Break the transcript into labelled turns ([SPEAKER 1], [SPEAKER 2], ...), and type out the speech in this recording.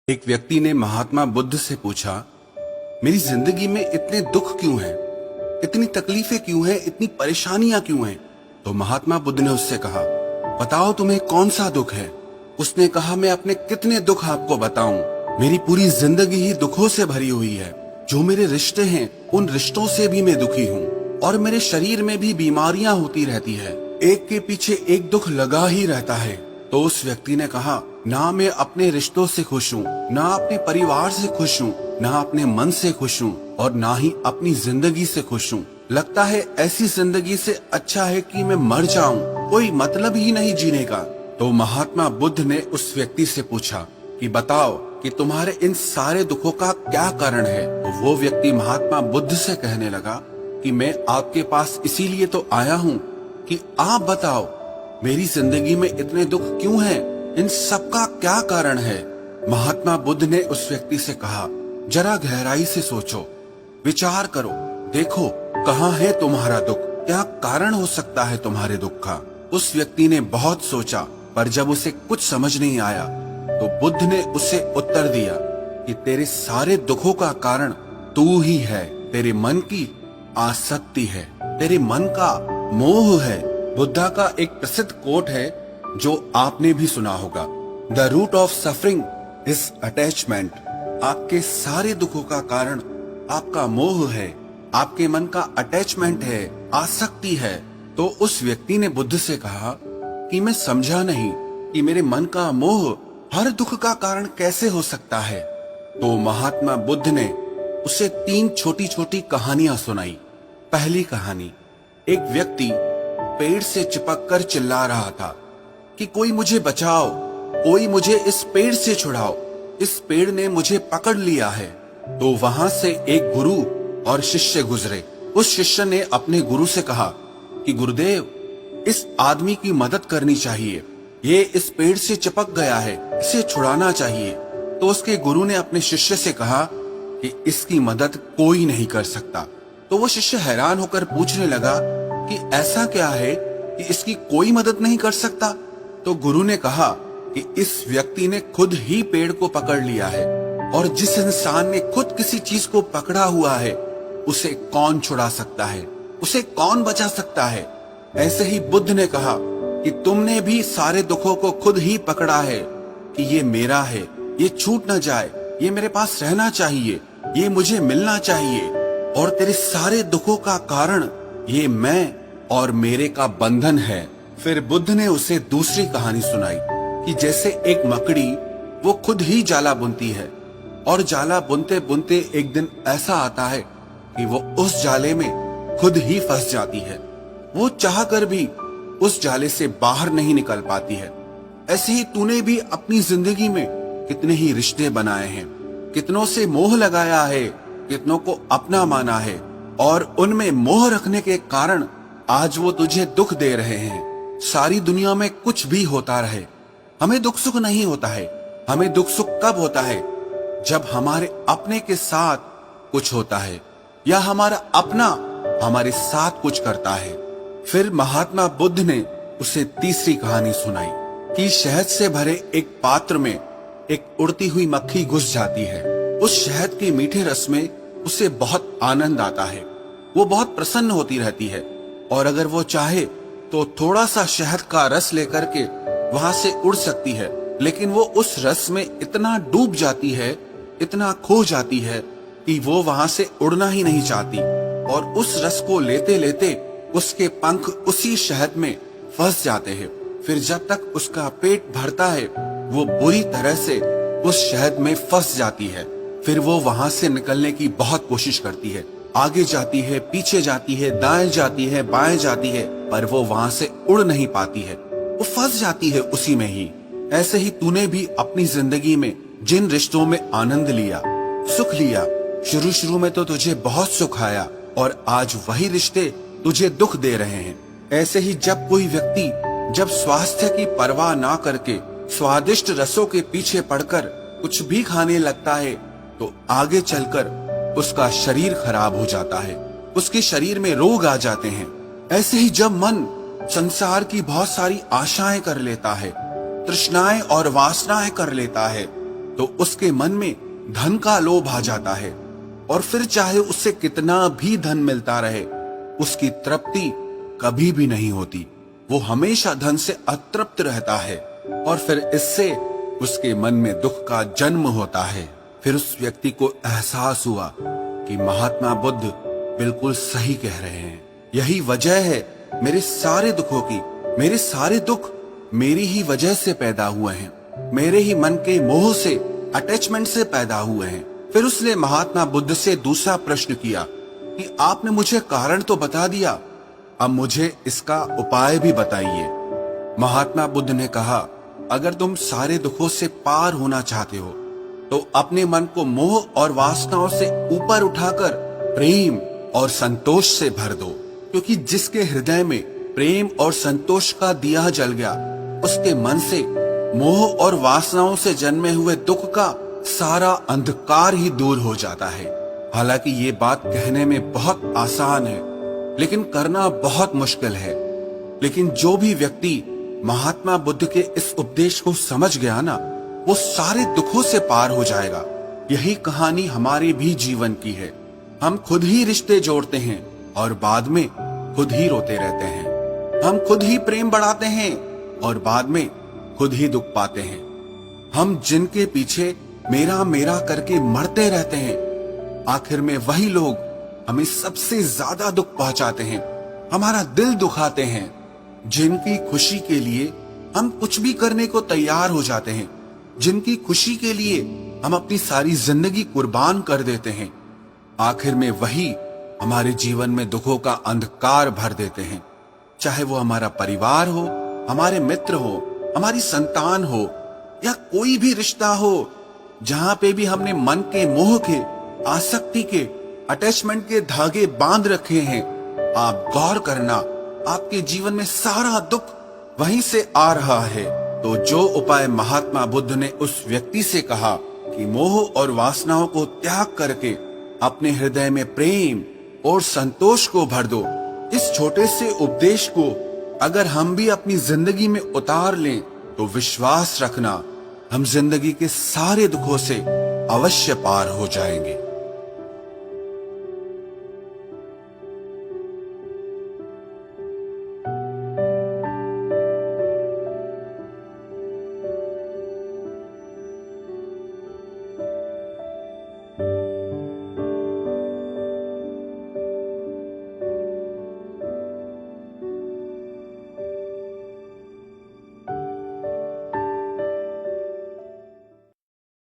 [SPEAKER 1] एक व्यक्ति ने महात्मा बुद्ध से पूछा, मेरी जिंदगी में इतने दुख क्यों हैं? इतनी तकलीफें क्यों हैं? इतनी परेशानियां क्यों हैं? तो महात्मा बुद्ध ने उससे कहा, बताओ तुम्हें कौन सा दुख है? उसने कहा, मैं अपने कितने दुख आपको बताऊं? मेरी पूरी जिंदगी ही दुखों से भरी हुई है। जो मेरे रिश्ते हैं उन रिश्तों से भी मैं दुखी हूँ और मेरे शरीर में भी बीमारियां होती रहती है। एक के पीछे एक दुख लगा ही रहता है। तो उस व्यक्ति ने कहा, ना मैं अपने रिश्तों से खुश हूँ, ना अपने परिवार से खुश हूँ, ना अपने मन से खुश हूँ और ना ही अपनी जिंदगी से खुश हूँ। लगता है ऐसी जिंदगी से अच्छा है कि मैं मर जाऊं, कोई मतलब ही नहीं जीने का। तो महात्मा बुद्ध ने उस व्यक्ति से पूछा कि बताओ कि तुम्हारे इन सारे दुखों का क्या कारण है? तो वो व्यक्ति महात्मा बुद्ध से कहने लगा कि मैं आपके पास इसीलिए तो आया हूँ कि आप बताओ मेरी जिंदगी में इतने दुख क्यों हैं? इन सब का क्या कारण है? महात्मा बुद्ध ने उस व्यक्ति से कहा, जरा गहराई से सोचो, विचार करो, देखो कहाँ है तुम्हारा दुख, क्या कारण हो सकता है तुम्हारे दुख का। उस व्यक्ति ने बहुत सोचा, पर जब उसे कुछ समझ नहीं आया तो बुद्ध ने उसे उत्तर दिया कि तेरे सारे दुखों का कारण तू ही है। तेरे मन की आसक्ति है, तेरे मन का मोह है। बुद्धा का एक प्रसिद्ध कोट है जो आपने भी सुना होगा, the root of suffering is attachment. आपके सारे दुखों का कारण आपका मोह है, आपके मन का अटैचमेंट है, आसक्ति है। तो उस व्यक्ति ने बुद्ध से कहा कि मैं समझा नहीं कि मेरे मन का मोह हर दुख का कारण कैसे हो सकता है। तो महात्मा बुद्ध ने उसे 3 छोटी छोटी कहानियां सुनाई। पहली कहानी, एक व्यक्ति पेड़ से चिपक कर चिल्ला रहा था कि कोई मुझे बचाओ, कोई मुझे इस पेड़ से छुड़ाओ, इस पेड़ ने मुझे पकड़ लिया है। तो वहां से एक गुरु और शिष्य गुजरे। उस शिष्य ने अपने गुरु से कहा कि गुरुदेव, इस आदमी की मदद करनी चाहिए, ये इस पेड़ से चिपक गया है, इसे छुड़ाना चाहिए। तो उसके गुरु ने अपने शिष्य से कहा कि इसकी मदद कोई नहीं कर सकता। तो वो शिष्य हैरान होकर पूछने लगा कि ऐसा क्या है कि इसकी कोई मदद नहीं कर सकता। तो गुरु ने कहा कि इस व्यक्ति ने खुद ही पेड़ को पकड़ लिया है, और जिस इंसान ने खुद किसी चीज को पकड़ा हुआ है उसे कौन छुड़ा सकता है, उसे कौन बचा सकता है। ऐसे ही बुद्ध ने कहा कि तुमने भी सारे दुखों को खुद ही पकड़ा है कि ये मेरा है, ये छूट ना जाए, ये मेरे पास रहना चाहिए, ये मुझे मिलना चाहिए, और तेरे सारे दुखों का कारण ये मैं और मेरे का बंधन है। फिर बुद्ध ने उसे दूसरी कहानी सुनाई कि जैसे एक मकड़ी वो खुद ही जाला बुनती है, और जाला बुनते बुनते एक दिन ऐसा आता है कि वो उस जाले में खुद ही फंस जाती है। वो चाहकर भी उस जाले से बाहर नहीं निकल पाती है। ऐसे ही तूने भी अपनी जिंदगी में कितने ही रिश्ते बनाए हैं, कितनों से मोह लगाया है, कितनों को अपना माना है, और उनमें मोह रखने के कारण आज वो तुझे दुख दे रहे हैं। सारी दुनिया में कुछ भी होता रहे, हमें दुख सुख नहीं होता है। हमें दुख सुख कब होता है? जब हमारे अपने के साथ कुछ होता है, या हमारा अपना हमारे साथ कुछ करता है। फिर महात्मा बुद्ध ने उसे तीसरी कहानी सुनाई कि शहद से भरे एक पात्र में एक उड़ती हुई मक्खी घुस जाती है। उस शहद के मीठे रस में उसे बहुत आनंद आता है, वो बहुत प्रसन्न होती रहती है, और अगर वो चाहे तो थोड़ा सा शहद का रस लेकर के वहां से उड़ सकती है। लेकिन वो उस रस में इतना डूब जाती है, इतना खो जाती है कि वो वहां से उड़ना ही नहीं चाहती, और उस रस को लेते लेते उसके पंख उसी शहद में फंस जाते हैं। फिर जब तक उसका पेट भरता है वो बुरी तरह से उस शहद में फंस जाती है। फिर वो वहां से निकलने की बहुत कोशिश करती है, आगे जाती है, पीछे जाती है, दाएं जाती है, बाएं जाती है, पर वो वहां से उड़ नहीं पाती है, वो फंस जाती है उसी में ही। ऐसे ही तूने भी अपनी जिंदगी में जिन रिश्तों में आनंद लिया, सुख लिया, शुरू शुरू में तो तुझे बहुत सुख आया, और आज वही रिश्ते तुझे दुख दे रहे हैं। ऐसे ही जब कोई व्यक्ति जब स्वास्थ्य की परवाह ना करके स्वादिष्ट रसों के पीछे पड़कर कुछ भी खाने लगता है तो आगे चलकर उसका शरीर खराब हो जाता है, उसके शरीर में रोग आ जाते हैं। ऐसे ही जब मन संसार की बहुत सारी आशाएं कर लेता है, तृष्णाएं और वासनाएं कर लेता है, तो उसके मन में धन का लोभ आ जाता है और फिर चाहे उससे कितना भी धन मिलता रहे, उसकी तृप्ति कभी भी नहीं होती। वो हमेशा धन से अतृप्त रहता है और फिर इससे उसके मन में दुख का जन्म होता है। फिर उस व्यक्ति को एहसास हुआ कि महात्मा बुद्ध बिल्कुल सही कह रहे हैं। यही वजह है मेरे सारे दुखों की। मेरे सारे दुख मेरी ही वजह से पैदा हुए हैं, मेरे ही मन के मोह से, अटैचमेंट से पैदा हुए हैं। फिर उसने महात्मा बुद्ध से दूसरा प्रश्न किया कि आपने मुझे कारण तो बता दिया, अब मुझे इसका उपाय भी बताइए। महात्मा बुद्ध ने कहा, अगर तुम सारे दुखों से पार होना चाहते हो तो अपने मन को मोह और वासनाओं से ऊपर उठाकर प्रेम और संतोष से भर दो, क्योंकि जिसके हृदय में प्रेम और संतोष का दिया जल गया, उसके मन से मोह और वासनाओं से जन्मे हुए दुख का सारा अंधकार ही दूर हो जाता है। हालांकि ये बात कहने में बहुत आसान है, लेकिन करना बहुत मुश्किल है। लेकिन जो भी व्यक्ति महात्मा बुद्ध के इस उपदेश को समझ गया ना, वो सारे दुखों से पार हो जाएगा। यही कहानी हमारे भी जीवन की है। हम खुद ही रिश्ते जोड़ते हैं और बाद में खुद ही रोते रहते हैं। हम खुद ही प्रेम बढ़ाते हैं और बाद में खुद ही दुख पाते हैं। हम जिनके पीछे मेरा मेरा करके मरते रहते हैं, आखिर में वही लोग हमें सबसे ज्यादा दुख पहुंचाते हैं, हमारा दिल दुखाते हैं। जिनकी खुशी के लिए हम कुछ भी करने को तैयार हो जाते हैं, जिनकी खुशी के लिए हम अपनी सारी जिंदगी कुर्बान कर देते हैं, आखिर में वही हमारे जीवन में दुखों का अंधकार भर देते हैं। चाहे वो हमारा परिवार हो, हमारे मित्र हो, हमारी संतान हो या कोई भी रिश्ता हो, जहां पे भी हमने मन के मोह के, आसक्ति के, अटैचमेंट के धागे बांध रखे हैं, आप गौर करना, आपके जीवन में सारा दुख वहीं से आ रहा है। तो जो उपाय महात्मा बुद्ध ने उस व्यक्ति से कहा कि मोह और वासनाओं को त्याग करके अपने हृदय में प्रेम और संतोष को भर दो, इस छोटे से उपदेश को अगर हम भी अपनी जिंदगी में उतार लें तो विश्वास रखना, हम जिंदगी के सारे दुखों से अवश्य पार हो जाएंगे।